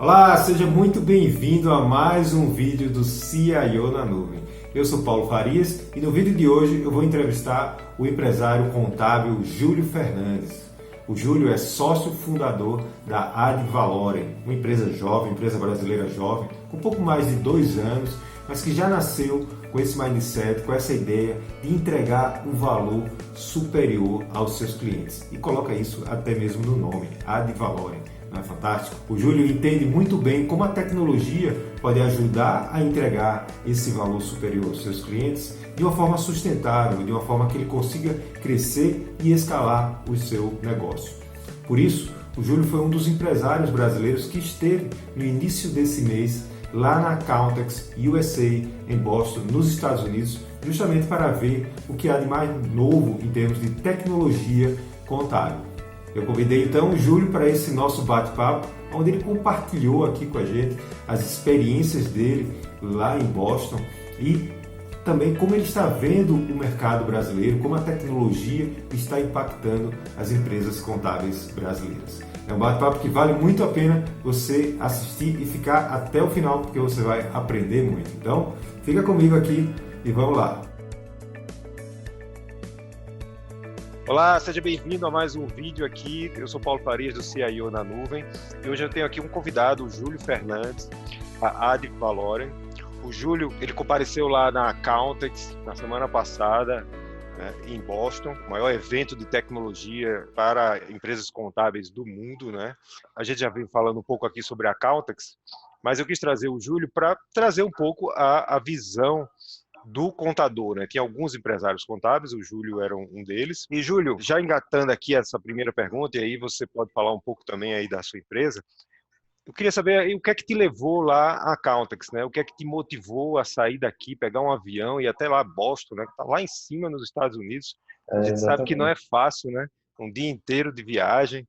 Olá, seja muito bem-vindo a mais um vídeo do CIO na Nuvem. Eu sou Paulo Farias e no vídeo de hoje eu vou entrevistar o empresário contábil Júlio Fernandes. O Júlio é sócio fundador da Ad Valorem, uma empresa jovem, empresa brasileira jovem, com pouco mais de 2 anos, mas que já nasceu com esse mindset, com essa ideia de entregar um valor superior aos seus clientes. E coloca isso até mesmo no nome, Ad Valorem. Não é fantástico? O Júlio entende muito bem como a tecnologia pode ajudar a entregar esse valor superior aos seus clientes de uma forma sustentável, de uma forma que ele consiga crescer e escalar o seu negócio. Por isso, o Júlio foi um dos empresários brasileiros que esteve no início desse mês lá na Accountex USA em Boston, nos Estados Unidos, justamente para ver o que há de mais novo em termos de tecnologia contábil. Eu convidei então o Júlio para esse nosso bate-papo, onde ele compartilhou aqui com a gente as experiências dele lá em Boston e também como ele está vendo o mercado brasileiro, como a tecnologia está impactando as empresas contábeis brasileiras. É um bate-papo que vale muito a pena você assistir e ficar até o final, porque você vai aprender muito. Então, fica comigo aqui e vamos lá. Olá, seja bem-vindo a mais um vídeo aqui. Eu sou Paulo Farias, do CIO na Nuvem. E hoje eu tenho aqui um convidado, o Júlio Fernandes, da Ad Valorem. O Júlio, ele compareceu lá na Accountex na semana passada, né, em Boston, o maior evento de tecnologia para empresas contábeis do mundo, né? A gente já veio falando um pouco aqui sobre a Accountex, mas eu quis trazer o Júlio para trazer um pouco a visão do contador, né? Tem alguns empresários contábeis, o Júlio era um deles. E Júlio, já engatando aqui essa primeira pergunta, e aí você pode falar um pouco também aí da sua empresa, eu queria saber aí, o que é que te levou lá à Accountex, né? O que é que te motivou a sair daqui, pegar um avião e ir até lá Boston, né? Que tá lá em cima nos Estados Unidos. A gente sabe que não é Exatamente. fácil, né? Um dia inteiro de viagem,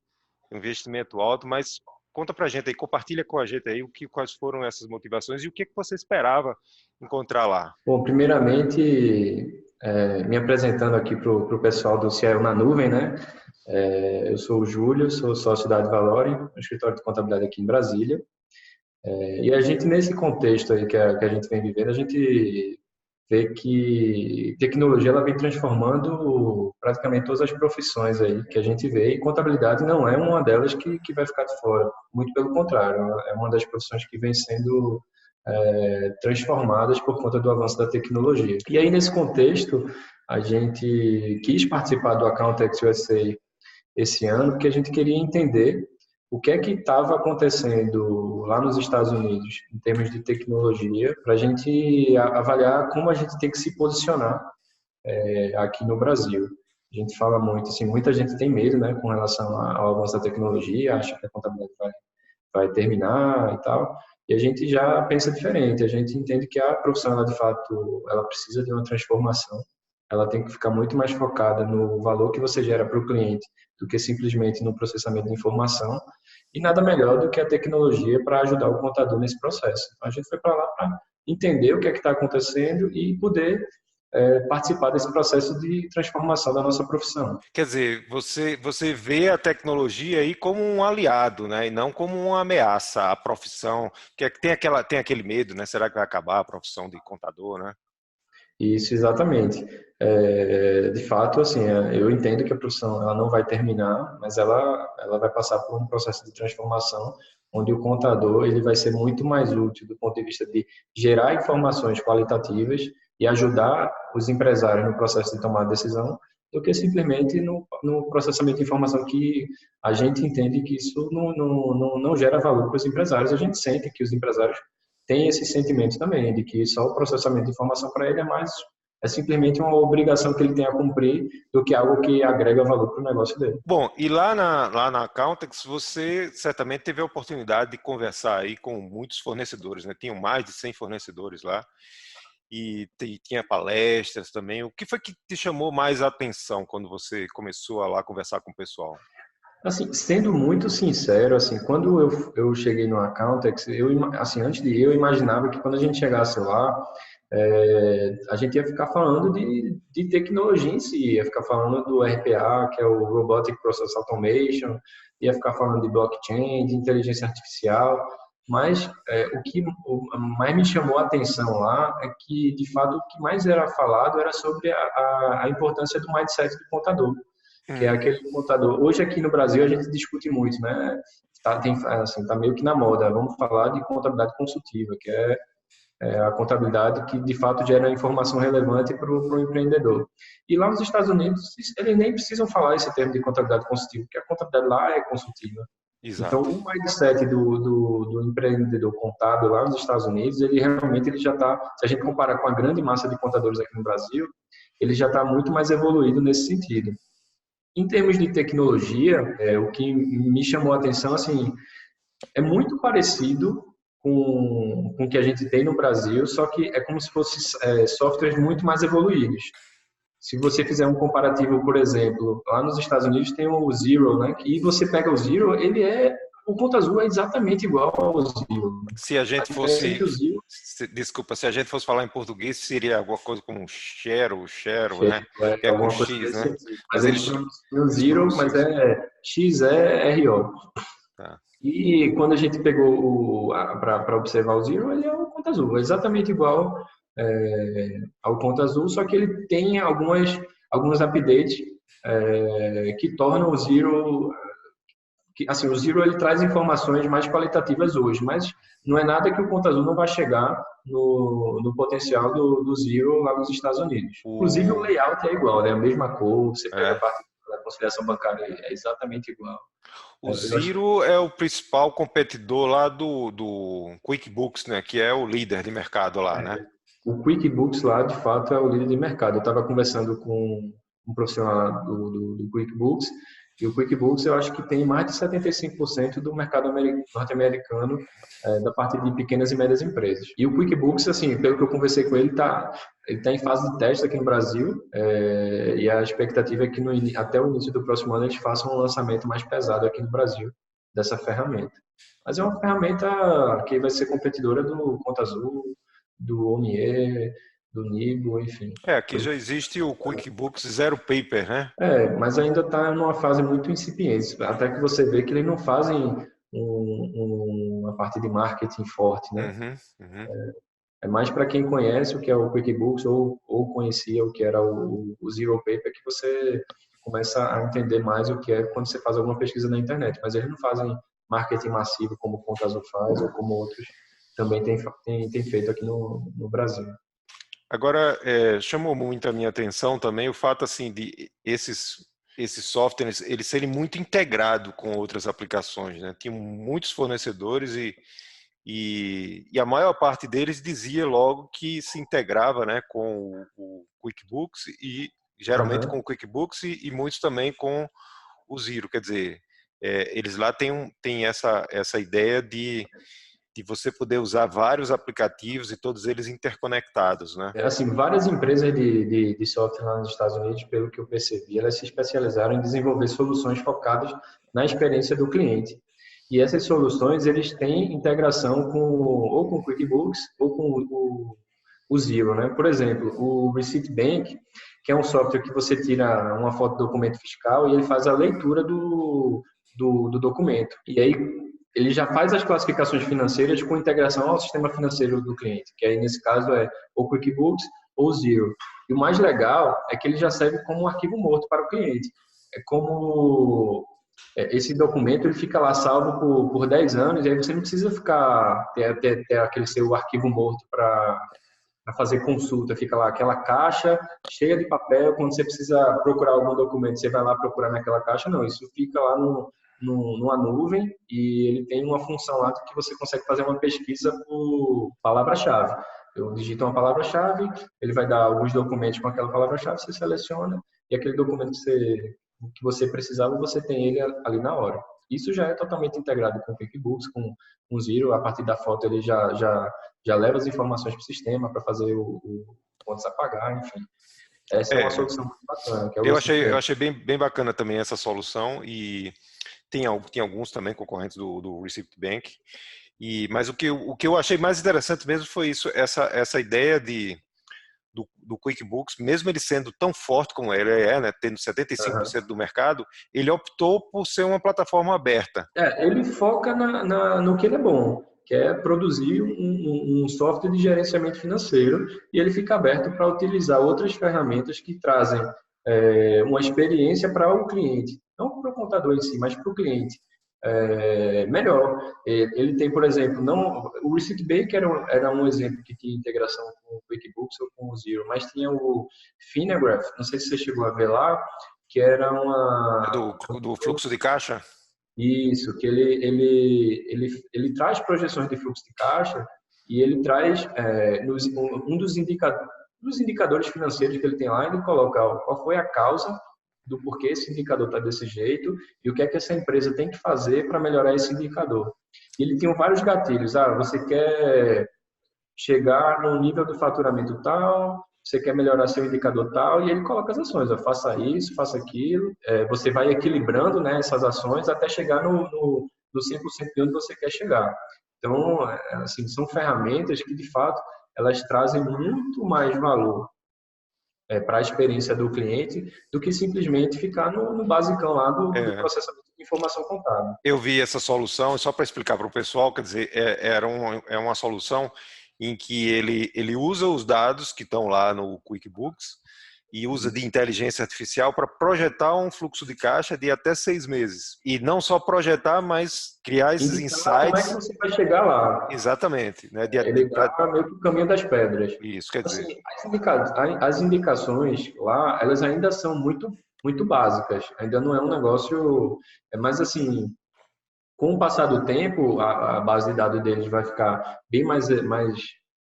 investimento alto, mas conta pra gente aí, compartilha com a gente aí quais foram essas motivações e o que você esperava encontrar lá. Bom, primeiramente, me apresentando aqui para o pessoal do Cielo na Nuvem, né? Eu sou o Júlio, sou sócio da Advalorem, um escritório de contabilidade aqui em Brasília. E a gente, nesse contexto aí que a gente vem vivendo, a gente vê que tecnologia ela vem transformando praticamente todas as profissões aí que a gente vê, e contabilidade não é uma delas que vai ficar de fora. Muito pelo contrário, é uma das profissões que vem sendo transformadas por conta do avanço da tecnologia. E aí, nesse contexto, a gente quis participar do Accountex USA esse ano, porque a gente queria entender o que é que estava acontecendo lá nos Estados Unidos em termos de tecnologia, para a gente avaliar como a gente tem que se posicionar aqui no Brasil. A gente fala muito, assim, muita gente tem medo, né, com relação ao avanço da tecnologia, acha que a contabilidade vai terminar e tal. E a gente já pensa diferente, a gente entende que a profissão, ela, de fato, ela precisa de uma transformação, ela tem que ficar muito mais focada no valor que você gera para o cliente do que simplesmente no processamento de informação, e nada melhor do que a tecnologia para ajudar o contador nesse processo. Então, a gente foi para lá para entender o que é que está acontecendo e poder participar desse processo de transformação da nossa profissão. Quer dizer, você vê a tecnologia aí como um aliado, né, e não como uma ameaça à profissão, que tem aquele medo, né? Será que vai acabar a profissão de contador, né? Isso, exatamente. De fato, assim, eu entendo que a profissão ela não vai terminar, mas ela vai passar por um processo de transformação, onde o contador ele vai ser muito mais útil do ponto de vista de gerar informações qualitativas e ajudar os empresários no processo de tomar decisão, do que simplesmente no processamento de informação, que a gente entende que isso não gera valor para os empresários. A gente sente que os empresários tem esse sentimento também de que só o processamento de informação para ele é simplesmente uma obrigação que ele tem a cumprir do que algo que agrega valor para o negócio dele. Bom, e lá na Accountex, você certamente teve a oportunidade de conversar aí com muitos fornecedores, né? Tinham mais de 100 fornecedores lá e tinha palestras também. O que foi que te chamou mais a atenção quando você começou a lá conversar com o pessoal? Assim, sendo muito sincero, assim, quando eu cheguei no Accountex, assim, antes de ir, eu imaginava que quando a gente chegasse lá, a gente ia ficar falando de tecnologia em si, ia ficar falando do RPA, que é o Robotic Process Automation, ia ficar falando de blockchain, de inteligência artificial, Mas o que mais me chamou a atenção lá é que, de fato, o que mais era falado era sobre a importância do mindset do contador, que é aquele contador. Hoje aqui no Brasil a gente discute muito, né? Tá meio que na moda. Vamos falar de contabilidade consultiva, que é a contabilidade que de fato gera informação relevante para o empreendedor. E lá nos Estados Unidos eles nem precisam falar esse termo de contabilidade consultiva, porque a contabilidade lá é consultiva. Exato. Então, o mindset do empreendedor contábil lá nos Estados Unidos, ele já está, se a gente comparar com a grande massa de contadores aqui no Brasil, ele já está muito mais evoluído nesse sentido. Em termos de tecnologia, o que me chamou a atenção, assim, é muito parecido com o que a gente tem no Brasil, só que é como se fossem softwares muito mais evoluídos. Se você fizer um comparativo, por exemplo, lá nos Estados Unidos tem o Xero, né? E você pega o Xero, o Conta Azul é exatamente igual ao Xero. Se a gente fosse, desculpa, se a gente fosse falar em português, seria alguma coisa como Share, né? É com X, né? Mas eles chamam o Xero, mas é XERO. Tá. E quando a gente pegou para observar o Xero, ele é o Conta Azul, é exatamente igual ao Conta Azul, só que ele tem alguns updates que tornam o Xero, assim, o Xero ele traz informações mais qualitativas hoje, mas não é nada que o Conta Azul não vai chegar no potencial do Xero lá nos Estados Unidos. Inclusive o layout é igual, né? A mesma cor, você pega a parte da conciliação bancária, é exatamente igual. O Xero é o principal competidor lá do QuickBooks, né? Que é o líder de mercado lá, né? O QuickBooks lá, de fato, é o líder de mercado. Eu estava conversando com um profissional do QuickBooks, e o QuickBooks eu acho que tem mais de 75% do mercado norte-americano da parte de pequenas e médias empresas. E o QuickBooks, assim, pelo que eu conversei com ele, ele tá em fase de teste aqui no Brasil, e a expectativa é que até o início do próximo ano eles façam um lançamento mais pesado aqui no Brasil dessa ferramenta. Mas é uma ferramenta que vai ser competidora do Conta Azul, do Omier, do Nibo, enfim. Aqui já existe o QuickBooks Zero Paper, né? Mas ainda está numa fase muito incipiente, até que você vê que eles não fazem uma parte de marketing forte, né? É mais para quem conhece o que é o QuickBooks ou conhecia o que era o Zero Paper que você começa a entender mais o que é quando você faz alguma pesquisa na internet. Mas eles não fazem marketing massivo como o Conta Azul faz ou como outros também tem feito aqui no Brasil. Agora, chamou muito a minha atenção também o fato assim de esses softwares eles serem muito integrados com outras aplicações, né? Tinham muitos fornecedores e a maior parte deles dizia logo que se integrava, né, com o QuickBooks e geralmente com o QuickBooks e muitos também com o Xero. Quer dizer, eles lá têm essa ideia de você poder usar vários aplicativos e todos eles interconectados, né? Assim, várias empresas de software lá nos Estados Unidos, pelo que eu percebi, elas se especializaram em desenvolver soluções focadas na experiência do cliente. E essas soluções, eles têm integração ou com o QuickBooks ou com o Xero, né? Por exemplo, o Receipt Bank, que é um software que você tira uma foto do documento fiscal e ele faz a leitura do documento. E aí, ele já faz as classificações financeiras com integração ao sistema financeiro do cliente, que aí nesse caso é ou QuickBooks ou Xero. E o mais legal é que ele já serve como um arquivo morto para o cliente. É como esse documento ele fica lá salvo por 10 anos, e aí você não precisa ter aquele seu arquivo morto para fazer consulta. Fica lá aquela caixa cheia de papel, quando você precisa procurar algum documento, você vai lá procurar naquela caixa. Não, isso fica lá numa nuvem e ele tem uma função lá que você consegue fazer uma pesquisa por palavra-chave. Eu digito uma palavra-chave, ele vai dar alguns documentos com aquela palavra-chave, você seleciona e aquele documento que você precisava, você tem ele ali na hora. Isso já é totalmente integrado com o QuickBooks, com o Xero. A partir da foto ele já leva as informações para o sistema para fazer o contas a pagar, enfim. Essa é uma solução muito bacana. Eu achei bem bacana também essa solução e tem alguns também concorrentes do Receipt Bank. Mas o que eu achei mais interessante mesmo foi isso, essa ideia do QuickBooks, mesmo ele sendo tão forte como ele é, né, tendo 75% do mercado, ele optou por ser uma plataforma aberta. Ele foca no que ele é bom. que é produzir um software de gerenciamento financeiro, e ele fica aberto para utilizar outras ferramentas que trazem uma experiência para o cliente, não para o contador em si, mas para o cliente. Melhor. Ele tem, por exemplo, o ReceiptBake era um exemplo que tinha integração com o QuickBooks ou com o Xero, mas tinha o Finagraph, não sei se você chegou a ver lá, que era do fluxo de caixa? Isso, que ele traz projeções de fluxo de caixa e ele traz um dos indicadores financeiros que ele tem lá, ele coloca qual foi a causa do porquê esse indicador está desse jeito e o que é que essa empresa tem que fazer para melhorar esse indicador. E ele tem vários gatilhos. Você quer chegar no nível do faturamento tal, você quer melhorar seu indicador tal, e ele coloca as ações. Faça isso, faça aquilo. Você vai equilibrando, né, essas ações até chegar no 100% de onde você quer chegar. Então, assim, são ferramentas que, de fato, elas trazem muito mais valor para a experiência do cliente do que simplesmente ficar no basicão lá do processamento de informação contábil. Eu vi essa solução, só para explicar para o pessoal, quer dizer, é uma solução em que ele usa os dados que estão lá no QuickBooks e usa de inteligência artificial para projetar um fluxo de caixa de até 6 meses. E não só projetar, mas criar esses insights. Como é que você vai chegar lá? Exatamente. Né? Ele dá meio que o caminho das pedras. Isso, quer dizer... As indicações lá, elas ainda são muito, muito básicas. Ainda não é um negócio... Mas, assim, com o passar do tempo, a base de dados deles vai ficar bem mais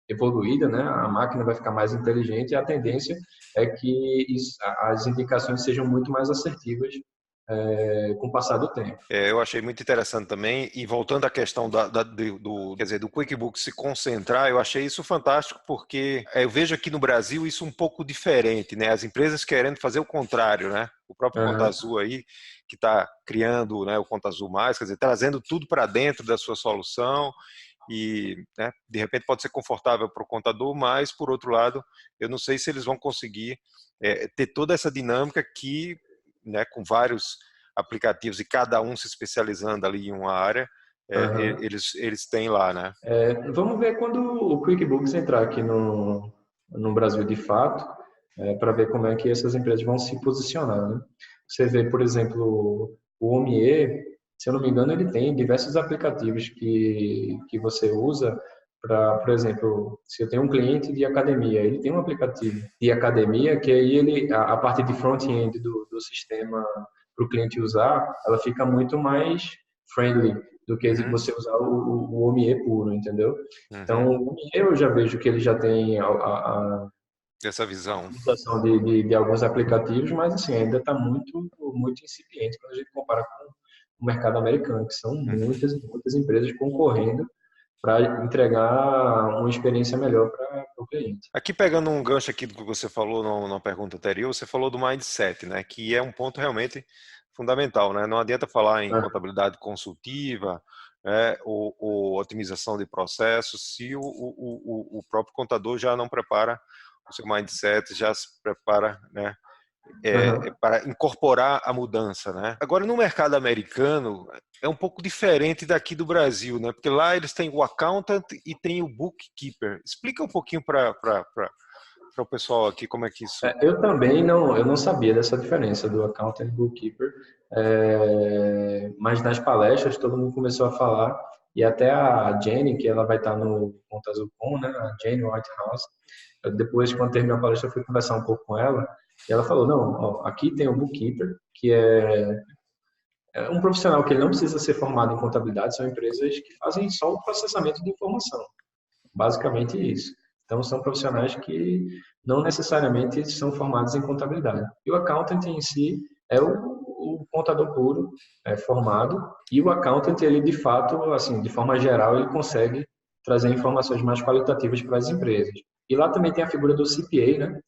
evoluída, né? A máquina vai ficar mais inteligente e a tendência é que as indicações sejam muito mais assertivas com o passar do tempo. Eu achei muito interessante também, e voltando à questão do QuickBooks se concentrar, eu achei isso fantástico, porque eu vejo aqui no Brasil isso um pouco diferente, né? As empresas querendo fazer o contrário, né? O próprio Conta Azul aí, que está criando, né, o Conta Azul Mais, quer dizer, trazendo tudo para dentro da sua solução, e, né, de repente pode ser confortável para o contador, mas, por outro lado, eu não sei se eles vão conseguir ter toda essa dinâmica que, né, com vários aplicativos e cada um se especializando ali em uma área, eles têm lá, né? Vamos ver quando o QuickBooks entrar aqui no Brasil de fato, para ver como é que essas empresas vão se posicionar, né? Você vê, por exemplo, o Omie, se eu não me engano, ele tem diversos aplicativos que você usa para, por exemplo, se eu tenho um cliente de academia, ele tem um aplicativo de academia que aí a parte de front-end do sistema para o cliente usar, ela fica muito mais friendly do que você usar o Omie puro, entendeu? Então, o Omie eu já vejo que ele já tem essa visão de alguns aplicativos, mas assim, ainda está muito, muito incipiente quando a gente compara com o mercado americano, que são muitas empresas concorrendo para entregar uma experiência melhor para o cliente. Aqui pegando um gancho aqui do que você falou na pergunta anterior, você falou do mindset, né, que é um ponto realmente fundamental, né? Não adianta falar em contabilidade consultiva, ou otimização de processos se o próprio contador já não prepara o seu mindset, já se prepara, né, para incorporar a mudança, né? Agora, no mercado americano, é um pouco diferente daqui do Brasil, né? Porque lá eles têm o accountant e tem o bookkeeper. Explica um pouquinho para o pessoal aqui como é que isso... Eu também não sabia dessa diferença do accountant e bookkeeper, mas nas palestras todo mundo começou a falar, e até a Jenny, que ela vai estar no Conta Azul Com, né? A Jenny Whitehouse, depois, quando terminou a palestra, eu fui conversar um pouco com ela, e ela falou, não, aqui tem o bookkeeper, que é um profissional que ele não precisa ser formado em contabilidade, são empresas que fazem só o processamento de informação, basicamente isso. Então, são profissionais que não necessariamente são formados em contabilidade. E o accountant em si é o contador puro, formado, e o accountant, ele de fato, assim, de forma geral, ele consegue trazer informações mais qualitativas para as empresas. E lá também tem a figura do CPA, né?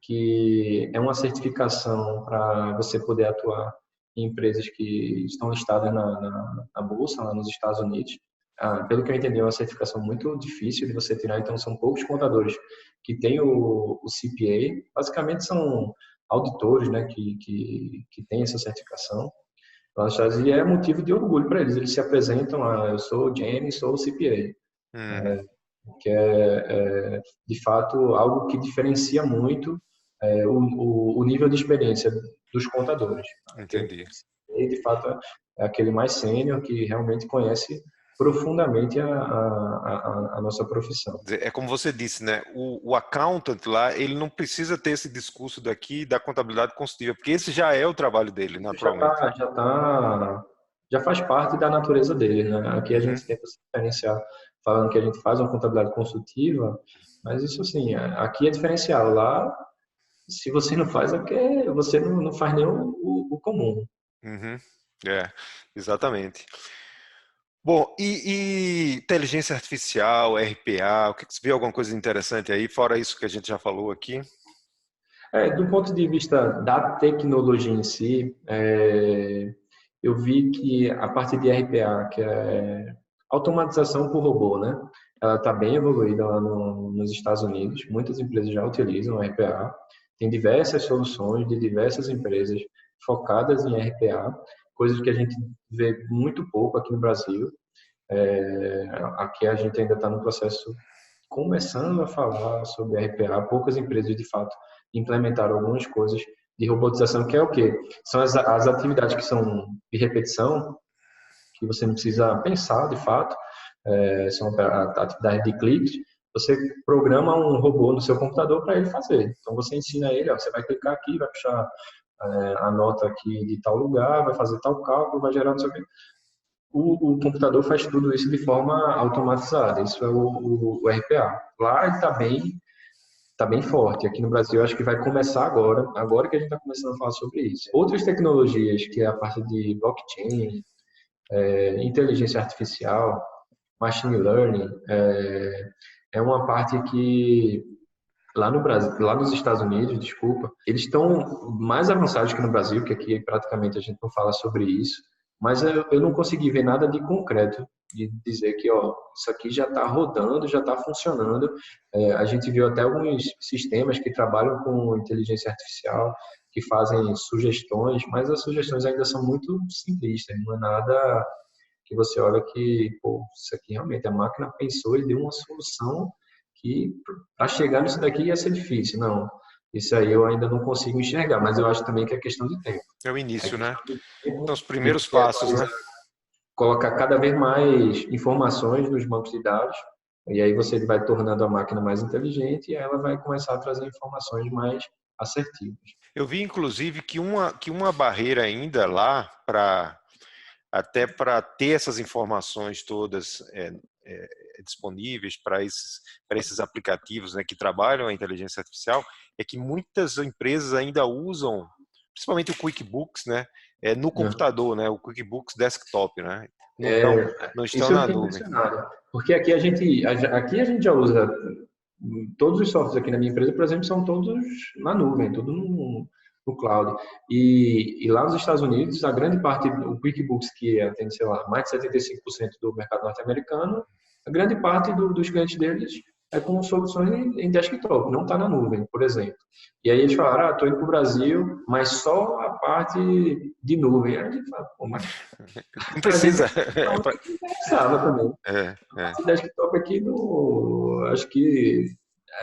Que é uma certificação para você poder atuar em empresas que estão listadas na bolsa, lá nos Estados Unidos. Pelo que eu entendi, é uma certificação muito difícil de você tirar, então são poucos contadores que têm o CPA. Basicamente são auditores, né, que têm essa certificação. lá nos Estados Unidos, e é motivo de orgulho para eles. Eles se apresentam, eu sou o Jenny, sou o CPA, que de fato, algo que diferencia muito o nível de experiência dos contadores. Entendi. E, de fato, é aquele mais sênior que realmente conhece profundamente a nossa profissão. É como você disse, né? O accountant lá, ele não precisa ter esse discurso daqui da contabilidade consultiva, porque esse já é o trabalho dele, naturalmente. Já faz parte da natureza dele, né? Aqui a gente tenta se diferenciar falando que a gente faz uma contabilidade consultiva, mas isso assim, aqui é diferencial. Lá, se você não faz, é porque você não faz nem o comum. Exatamente. Bom, e inteligência artificial, RPA, o que você vê alguma coisa interessante aí, fora isso que a gente já falou aqui? Do ponto de vista da tecnologia em si, eu vi que a parte de RPA, que é automatização por robô, né? Ela está bem evoluída lá nos Estados Unidos. Muitas empresas já utilizam RPA. Tem diversas soluções de diversas empresas focadas em RPA, coisas que a gente vê muito pouco aqui no Brasil. Aqui a gente ainda está no processo começando a falar sobre RPA. Poucas empresas, de fato, implementaram algumas coisas de robotização, que é o quê? São as atividades que são de repetição, que você não precisa pensar, de fato, são atividades de cliques. Você programa um robô no seu computador para ele fazer. Então, você ensina ele, você vai clicar aqui, vai puxar a nota aqui de tal lugar, vai fazer tal cálculo, vai gerar não sei o quê. O computador faz tudo isso de forma automatizada. Isso é o RPA. Lá ele está bem forte. Aqui no Brasil, acho que vai começar agora que a gente está começando a falar sobre isso. Outras tecnologias, que é a parte de blockchain, inteligência artificial, machine learning, é uma parte que lá no Brasil, lá nos Estados Unidos, desculpa, eles estão mais avançados que no Brasil, que aqui praticamente a gente não fala sobre isso, mas eu não consegui ver nada de concreto de dizer que isso aqui já está rodando, já está funcionando. A gente viu até alguns sistemas que trabalham com inteligência artificial, que fazem sugestões, mas as sugestões ainda são muito simplistas, não é nada que você olha que, isso aqui realmente a máquina pensou e deu uma solução que para chegar nisso daqui ia ser difícil. Não, isso aí eu ainda não consigo enxergar, mas eu acho também que é questão de tempo. É o início, né? Então, os primeiros passos, né? Colocar cada vez mais informações nos bancos de dados, e aí você vai tornando a máquina mais inteligente e ela vai começar a trazer informações mais assertivas. Eu vi, inclusive, que uma barreira ainda lá, até para ter essas informações todas disponíveis para esses aplicativos, né, que trabalham a inteligência artificial, é que muitas empresas ainda usam, principalmente o QuickBooks, né, no computador, né, o QuickBooks Desktop, né, não estão na nuvem. Porque aqui a gente já usa todos os softwares aqui na minha empresa, por exemplo, são todos na nuvem, tudo no cloud. E lá nos Estados Unidos, a grande parte do QuickBooks, que tem, sei lá, mais de 75% do mercado norte-americano, a grande parte dos clientes deles é com soluções em desktop, não está na nuvem, por exemplo. E aí eles falaram, estou indo para o Brasil, mas só a parte de nuvem. Aí a gente fala, mas... Não precisa. Não precisava também. O desktop aqui, acho que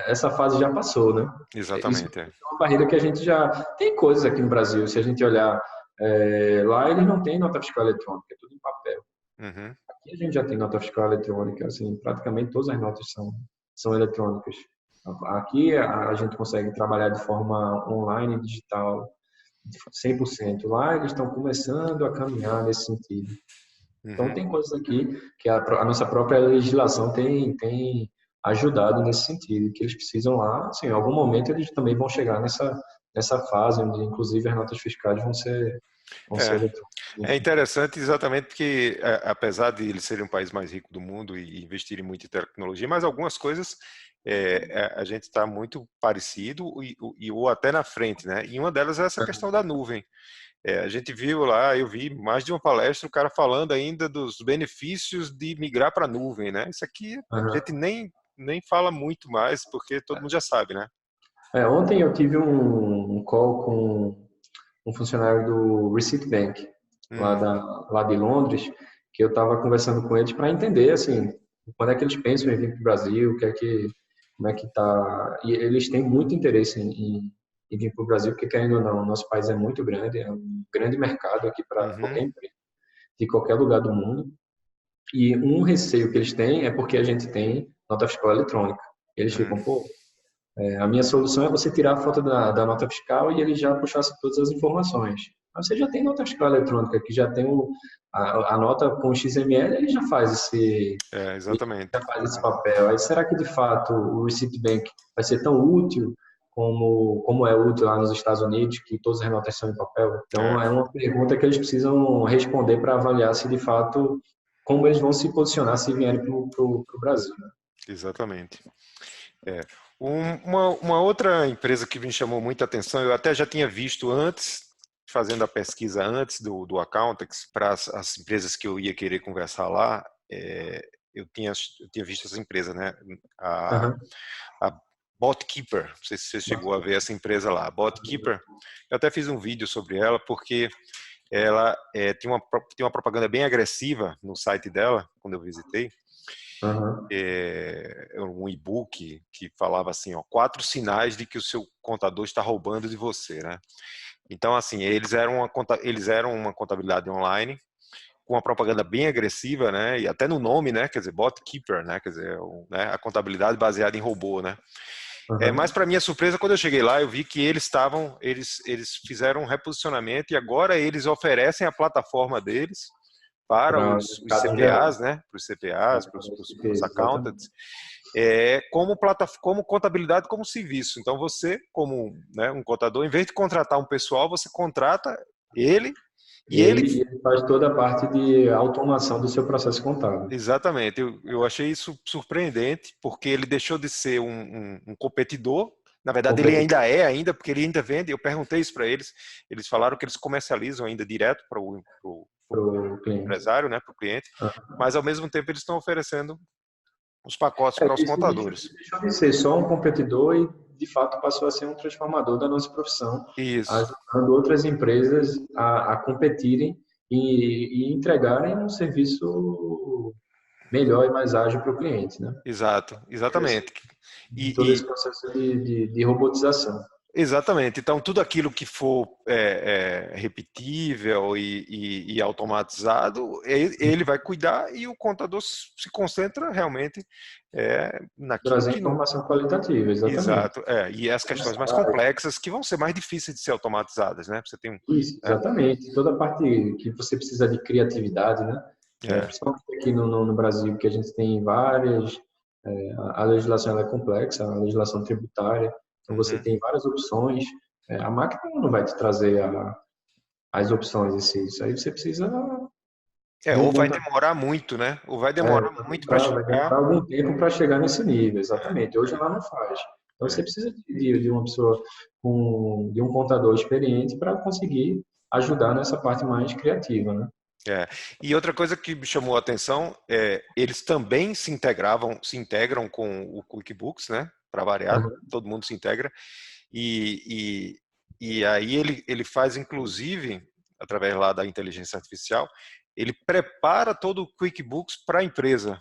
essa fase já passou, né? Exatamente. É uma barreira que a gente já... Tem coisas aqui no Brasil, se a gente olhar lá, eles não têm nota fiscal eletrônica, é tudo em papel. Aqui a gente já tem nota fiscal eletrônica, assim, praticamente todas as notas são eletrônicas. Aqui a gente consegue trabalhar de forma online, digital, 100%. Lá eles estão começando a caminhar nesse sentido. Então tem coisas aqui que a nossa própria legislação tem ajudado nesse sentido, que eles precisam lá, assim, em algum momento eles também vão chegar nessa fase onde inclusive as notas fiscais vão ser eletrônicas. É interessante exatamente porque, apesar de eles serem o país mais rico do mundo e investirem muito em tecnologia, mas algumas coisas a gente está muito parecido ou até na frente, né? E uma delas é essa questão da nuvem. A gente viu lá, eu vi mais de uma palestra, o cara falando ainda dos benefícios de migrar para a nuvem, né? Isso aqui a gente nem fala muito mais, porque todo mundo já sabe, né? Ontem eu tive um call com um funcionário do Receipt Bank. lá de Londres, que eu estava conversando com eles para entender, assim, quando é que eles pensam em vir para o Brasil, como é que tá. E eles têm muito interesse em vir para o Brasil, porque, querendo ou não, o nosso país é muito grande, é um grande mercado aqui para Uhum. qualquer empresa, de qualquer lugar do mundo. E um receio que eles têm é porque a gente tem nota fiscal eletrônica. Eles Hum. ficam, pô, a minha solução é você tirar a foto da nota fiscal e ele já puxasse todas as informações. Mas você já tem nota fiscal eletrônica, que já tem a nota com XML, ele Exatamente. já faz esse papel. Aí será que de fato o Receipt Bank vai ser tão útil como é útil lá nos Estados Unidos, que todas as notas são em papel? Então é uma pergunta que eles precisam responder para avaliar se de fato como eles vão se posicionar se vierem para o Brasil. Né? Exatamente. Uma outra empresa que me chamou muita atenção, eu até já tinha visto antes, fazendo a pesquisa antes do Accountex, para as empresas que eu ia querer conversar lá, eu tinha visto essa empresa, né? A BotKeeper, não sei se você chegou a ver essa empresa lá. A BotKeeper, eu até fiz um vídeo sobre ela, porque ela tem uma propaganda bem agressiva no site dela, quando eu visitei. Um e-book que falava assim, 4 sinais de que o seu contador está roubando de você, né? Então, assim, eles eram uma contabilidade online com uma propaganda bem agressiva, né? E até no nome, né? Quer dizer, BotKeeper, né? Quer dizer, a contabilidade baseada em robô, né? Mas para minha surpresa, quando eu cheguei lá, eu vi que eles fizeram um reposicionamento e agora eles oferecem a plataforma deles para os CPAs, né? Para os CPAs, para os accountants, como contabilidade como serviço. Então você, como, né, um contador, em vez de contratar um pessoal, você contrata ele e ele faz toda a parte de automação do seu processo contábil. Exatamente. Eu achei isso surpreendente, porque ele deixou de ser um competidor. Na verdade, ele ainda, porque ele ainda vende. Eu perguntei isso para eles. Eles falaram que eles comercializam ainda direto para o empresário, né, para o cliente. Mas, ao mesmo tempo, eles estão oferecendo os pacotes para os contadores. Deixou de ser só um competidor e, de fato, passou a ser um transformador da nossa profissão, ajudando outras empresas a competirem e entregarem um serviço melhor e mais ágil para o cliente, né? Exatamente. Todo esse processo de robotização. Exatamente. Então, tudo aquilo que for repetível e automatizado, ele vai cuidar e o contador se concentra realmente naquilo trazer informação qualitativa, exatamente. Exato. E as questões mais complexas que vão ser mais difíceis de ser automatizadas, né? Você tem Isso, exatamente. Toda a parte que você precisa de criatividade, né? Principalmente aqui no Brasil, que a gente tem várias... a legislação é complexa, a legislação tributária, então você tem várias opções. A máquina não vai te trazer as opções. Isso aí você precisa... ou vai demorar muito, né? Ou vai demorar muito para chegar. Vai demorar algum tempo para chegar nesse nível, exatamente. Hoje ela não faz. Então você precisa de uma pessoa, de um contador experiente para conseguir ajudar nessa parte mais criativa, né? E outra coisa que me chamou a atenção eles também se integram com o QuickBooks, né? Para variar, todo mundo se integra. E aí ele faz, inclusive, através lá da inteligência artificial, ele prepara todo o QuickBooks para a empresa.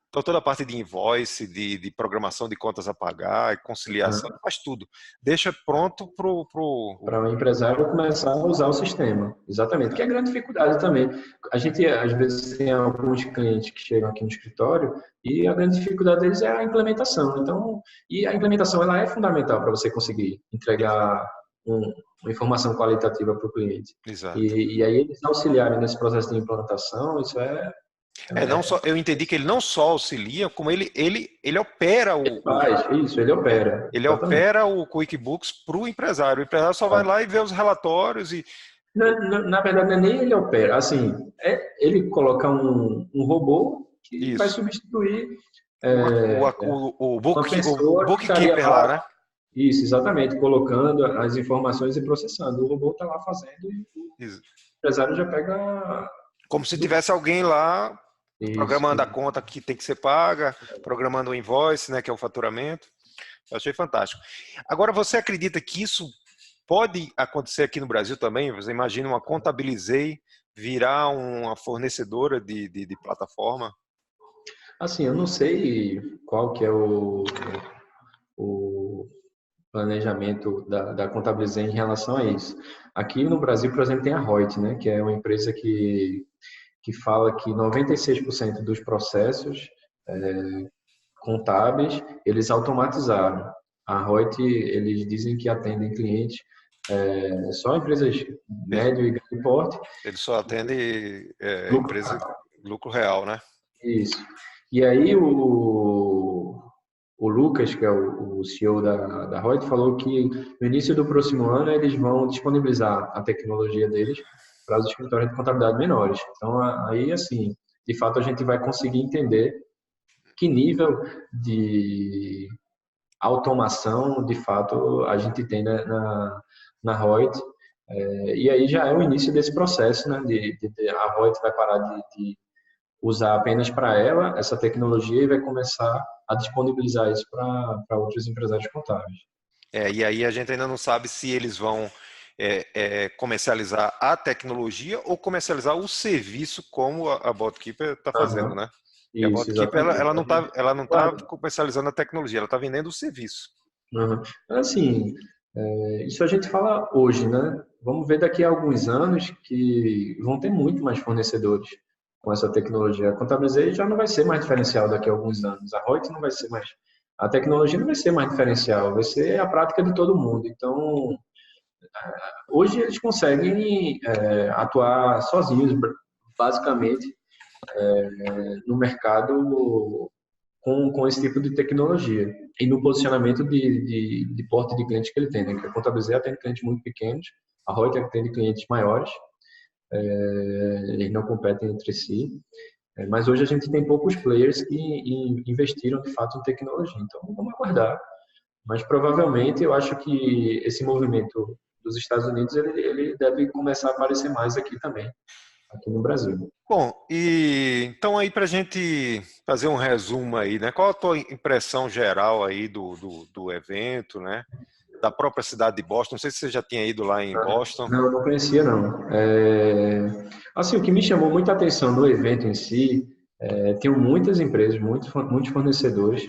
Então, toda a parte de invoice, de programação de contas a pagar, conciliação, faz tudo. Deixa pronto para o empresário começar a usar o sistema. Exatamente, que é a grande dificuldade também. A gente, às vezes, tem alguns clientes que chegam aqui no escritório e a grande dificuldade deles é a implementação. Então, e a implementação ela é fundamental para você conseguir entregar uma informação qualitativa para o cliente. Exato. E aí eles auxiliarem nesse processo de implantação, isso não só, eu entendi que ele não só auxilia, como ele opera ele opera. Ele opera o QuickBooks para o empresário. O empresário só vai lá e vê os relatórios e... Na verdade, nem ele opera. Assim, ele coloca um robô que vai substituir o bookkeeper lá, né? Isso, exatamente. Colocando as informações e processando. O robô está lá fazendo e o empresário já pega... Como se tivesse alguém lá programando a conta que tem que ser paga, programando o invoice, né, que é o faturamento. Eu achei fantástico. Agora, você acredita que isso pode acontecer aqui no Brasil também? Você imagina uma Contabilizei virar uma fornecedora de plataforma? Assim, eu não sei qual que é o planejamento da Contabilizei em relação a isso. Aqui no Brasil, por exemplo, tem a Reut, né, que é uma empresa que fala que 96% dos processos contábeis eles automatizaram. A Reut, eles dizem que atendem clientes só empresas Ele, médio e grande porte. ele só atende Lucro. empresa lucro real, né? Isso. E aí o Lucas, que é o CEO da Reut, falou que no início do próximo ano eles vão disponibilizar a tecnologia deles para os escritórios de contabilidade menores. Então, aí, assim, de fato, a gente vai conseguir entender que nível de automação, de fato, a gente tem na Reut. E aí já é o início desse processo, né? A Reut vai parar de usar apenas para ela essa tecnologia e vai começar a disponibilizar isso para outros empresários contábeis. E aí a gente ainda não sabe se eles vão comercializar a tecnologia ou comercializar o serviço como a BotKeeper está fazendo, Uhum. né? E a Isso, BotKeeper exatamente. ela não tá Claro. comercializando a tecnologia, ela está vendendo o serviço. Uhum. Assim, isso a gente fala hoje, né? Vamos ver daqui a alguns anos que vão ter muito mais fornecedores com essa tecnologia. A Contabilizei já não vai ser mais diferencial daqui a alguns anos. A Reut não vai ser mais. A tecnologia não vai ser mais diferencial, vai ser a prática de todo mundo. Então, hoje eles conseguem atuar sozinhos, basicamente, no mercado com esse tipo de tecnologia e no posicionamento de porte de clientes que ele tem, né? Que a Contabilizei atende clientes muito pequenos, a Reut atende clientes maiores, eles não competem entre si, mas hoje a gente tem poucos players que investiram de fato em tecnologia, então vamos aguardar. Mas provavelmente eu acho que esse movimento dos Estados Unidos ele deve começar a aparecer mais aqui também, aqui no Brasil. Bom, e então aí para a gente fazer um resumo aí, né? Qual a tua impressão geral aí do evento, né? Da própria cidade de Boston? Não sei se você já tinha ido lá em Boston. Não, não conhecia não. Assim, o que me chamou muita atenção no evento em si, tinham muitas empresas, muitos fornecedores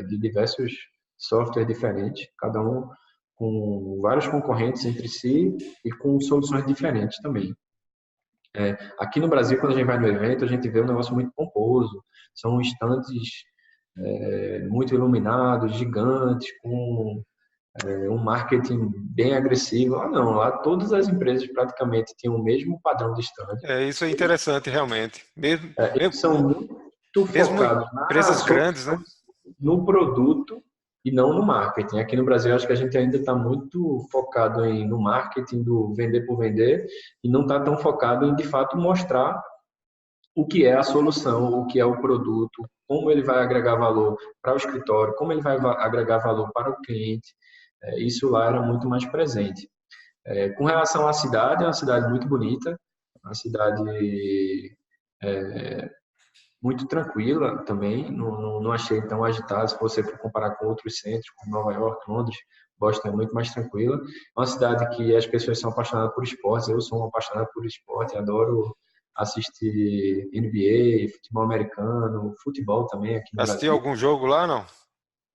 de diversos softwares diferentes, cada um com vários concorrentes entre si e com soluções diferentes também. Aqui no Brasil, quando a gente vai no evento, a gente vê um negócio muito pomposo, são estandes muito iluminados, gigantes, com um marketing bem agressivo. Ah, não, lá todas as empresas praticamente tinham o mesmo padrão de stand. Isso é interessante, realmente. Eles são muito Mesmo focados na empresas grandes, né? solução, no produto e não no marketing. Aqui no Brasil, acho que a gente ainda está muito focado no marketing do vender por vender e não está tão focado em, de fato, mostrar o que é a solução, o que é o produto, como ele vai agregar valor para o escritório, como ele vai agregar valor para o cliente. Isso lá era muito mais presente. Com relação à cidade, é uma cidade muito bonita, uma cidade muito tranquila também, não achei tão agitada se você for comparar com outros centros, como Nova York, Londres. Boston é muito mais tranquila. É uma cidade que as pessoas são apaixonadas por esportes, eu sou um apaixonado por esporte, adoro assistir NBA, futebol americano, futebol também aqui no Assistiu Brasil. algum jogo lá, não?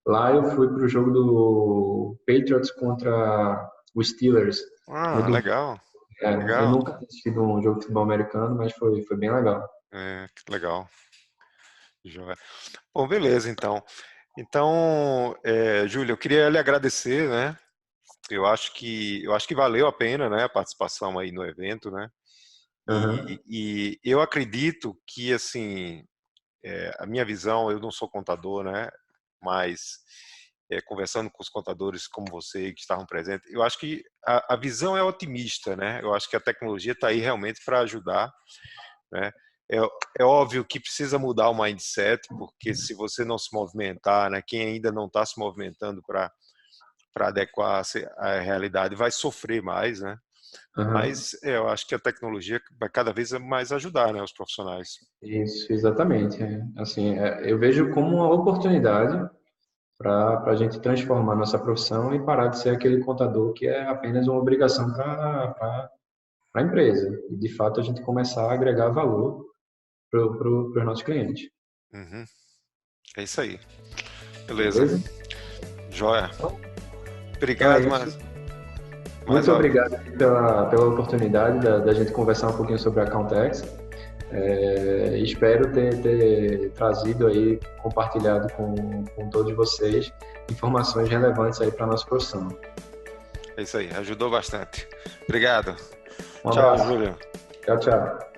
Lá eu fui para o jogo do Patriots contra os Steelers no domingo. Legal. Eu Legal. nunca tinha assistido um jogo de futebol americano, mas foi bem legal. Que legal. Joia. Bom, beleza, então. Então, Júlio, eu queria lhe agradecer, né? Eu acho que valeu a pena, né, a participação aí no evento, né? Uhum. E eu acredito que, assim, a minha visão, eu não sou contador, né? Mas conversando com os contadores como você que estavam presentes, eu acho que a visão é otimista, né? Eu acho que a tecnologia está aí realmente para ajudar, né? É, é óbvio que precisa mudar o mindset, porque se você não se movimentar, né? Quem ainda não está se movimentando para adequar-se à realidade vai sofrer mais, né? Uhum. Mas eu acho que a tecnologia vai cada vez mais ajudar, né, os profissionais. Isso, exatamente. Assim, eu vejo como uma oportunidade para a gente transformar nossa profissão e parar de ser aquele contador que é apenas uma obrigação para a empresa. E, de fato, a gente começar a agregar valor para os nossos clientes. Uhum. É isso aí. Beleza? Joia. Obrigado, Então é isso. Muito obrigado pela oportunidade da gente conversar um pouquinho sobre a Accountex. Espero ter trazido aí, compartilhado com todos vocês, informações relevantes aí para a nossa profissão. É isso aí, ajudou bastante. Obrigado. Um Tchau, abraço. Júlio. Tchau, tchau.